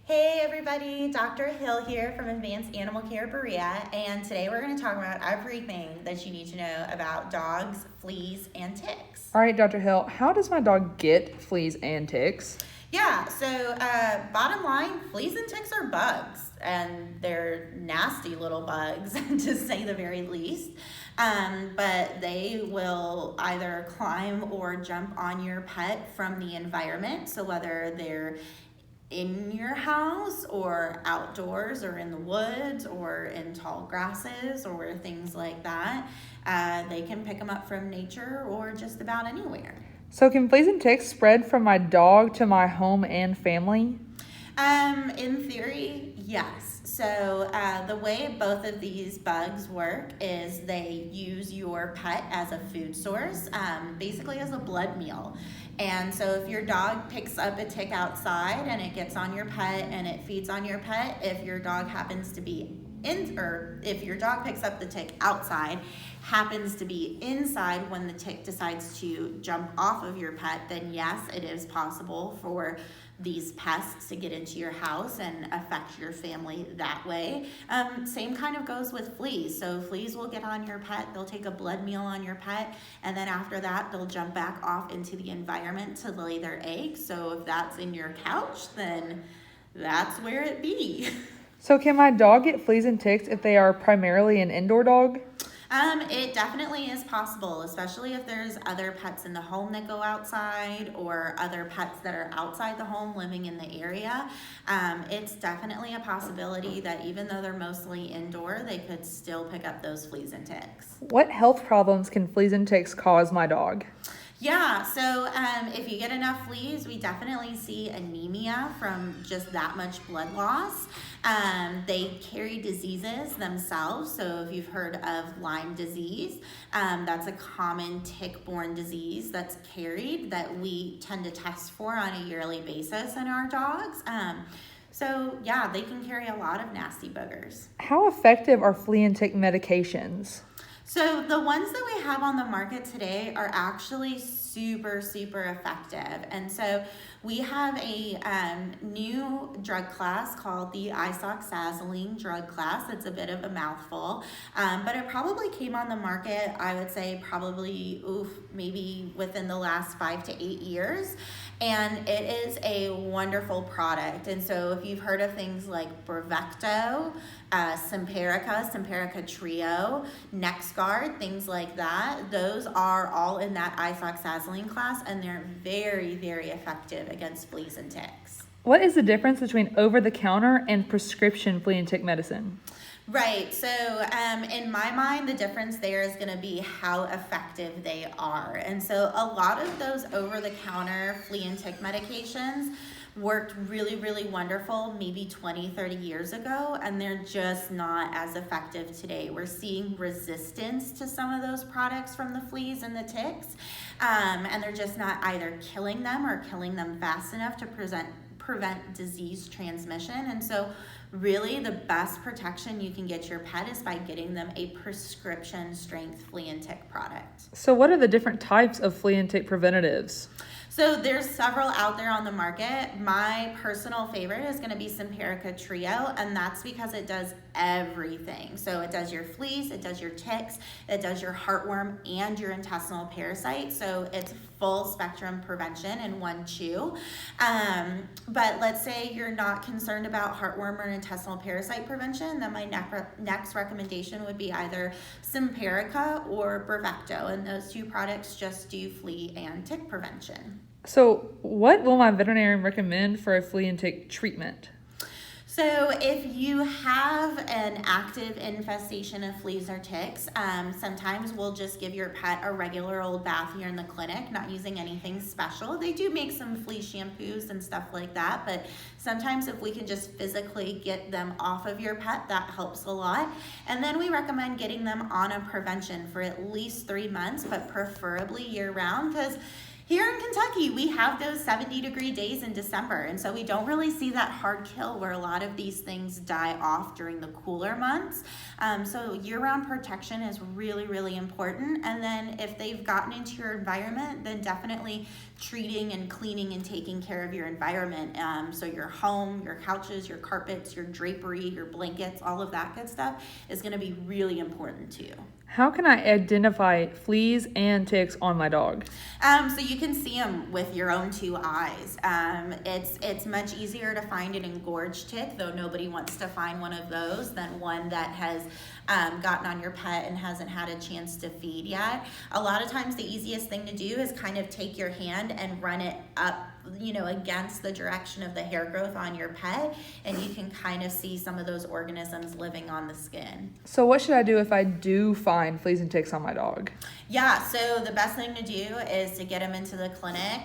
Hey everybody, Dr. Hill here from Advanced Animal Care Berea, and today we're going to talk about everything that you need to know about dogs, fleas, and ticks. All right, Dr. Hill, how does my dog get fleas and ticks? Yeah, so bottom line, fleas and ticks are bugs, and they're nasty little bugs to say the very least. But they will either climb or jump on your pet from the environment. So whether they're in your house or outdoors or in the woods or in tall grasses or things like that, they can pick them up from nature or just about anywhere. So can fleas and ticks spread from my dog to my home and family? In theory, yes. So the way both of these bugs work is they use your pet as a food source, basically as a blood meal. And so if your dog picks up a tick outside and it gets on your pet and it feeds on your pet, if your dog happens to be or if your dog picks up the tick outside, happens to be inside when the tick decides to jump off of your pet, then yes, it is possible for these pests to get into your house and affect your family that way. Same kind of goes with fleas. So fleas will get on your pet, they'll take a blood meal on your pet, and then after that, they'll jump back off into the environment to lay their eggs. So if that's in your couch, then that's where it be. So can my dog get fleas and ticks if they are primarily an indoor dog? It definitely is possible, especially if there's other pets in the home that go outside or other pets that are outside the home living in the area. It's definitely a possibility that even though they're mostly indoor, they could still pick up those fleas and ticks. What health problems can fleas and ticks cause my dog? Yeah, so if you get enough fleas, we definitely see anemia from just that much blood loss. They carry diseases themselves. So if you've heard of Lyme disease, that's a common tick-borne disease that's carried that we tend to test for on a yearly basis in our dogs. So yeah, they can carry a lot of nasty boogers. How effective are flea and tick medications? So the ones that we have on the market today are actually super effective. And so we have a new drug class called the isoxazoline drug class. It's a bit of a mouthful, but it probably came on the market, I would say probably, maybe within the last 5 to 8 years. And it is a wonderful product. And so if you've heard of things like Brevecto, Simparica Trio, NexGard, things like that, those are all in that isoxazoline class, and they're very effective against fleas and ticks. What is the difference between over-the-counter and prescription flea and tick medicine? Right. So in my mind, the difference there is going to be how effective they are. And so a lot of those over-the-counter flea and tick medications worked really wonderful maybe 20, 30 years ago, and they're just not as effective today. We're seeing resistance to some of those products from the fleas and the ticks, and they're just not either killing them or killing them fast enough to prevent disease transmission. And so really the best protection you can get your pet is by getting them a prescription strength flea and tick product. So what are the different types of flea and tick preventatives? So there's several out there on the market. My personal favorite is going to be Simparica Trio, and that's because it does everything. So it does your fleas, it does your ticks, it does your heartworm and your intestinal parasite. So it's full spectrum prevention in one chew. But let's say you're not concerned about heartworm or intestinal parasite prevention, then my next recommendation would be either Simparica or Brevecto, and those two products just do flea and tick prevention. So what will my veterinarian recommend for a flea and tick treatment? So if you have an active infestation of fleas or ticks, sometimes we'll just give your pet a regular old bath here in the clinic, not using anything special. They do make some flea shampoos and stuff like that, but sometimes if we can just physically get them off of your pet, that helps a lot. And then we recommend getting them on a prevention for at least 3 months, but preferably year round, because Here in Kentucky, we have those 70-degree days in December, and so we don't really see that hard kill where a lot of these things die off during the cooler months. So year-round protection is really, really important. And then if they've gotten into your environment, then definitely treating and cleaning and taking care of your environment. So your home, your couches, your carpets, your drapery, your blankets, all of that good stuff is going to be really important too. How can I identify fleas and ticks on my dog? So you can see them with your own two eyes. It's much easier to find an engorged tick, though nobody wants to find one of those, than one that has gotten on your pet and hasn't had a chance to feed yet. A lot of times the easiest thing to do is kind of take your hand and run it up, against the direction of the hair growth on your pet, and you can kind of see some of those organisms living on the skin. So what should I do if I do find fleas and ticks on my dog? Yeah, so the best thing to do is to get them into the clinic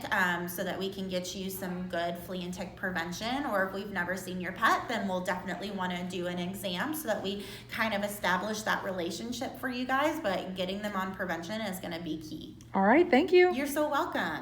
so that we can get you some good flea and tick prevention, or if we've never seen your pet, then we'll definitely want to do an exam so that we kind of establish that relationship for you guys, but getting them on prevention is going to be key. All right, thank you. You're so welcome.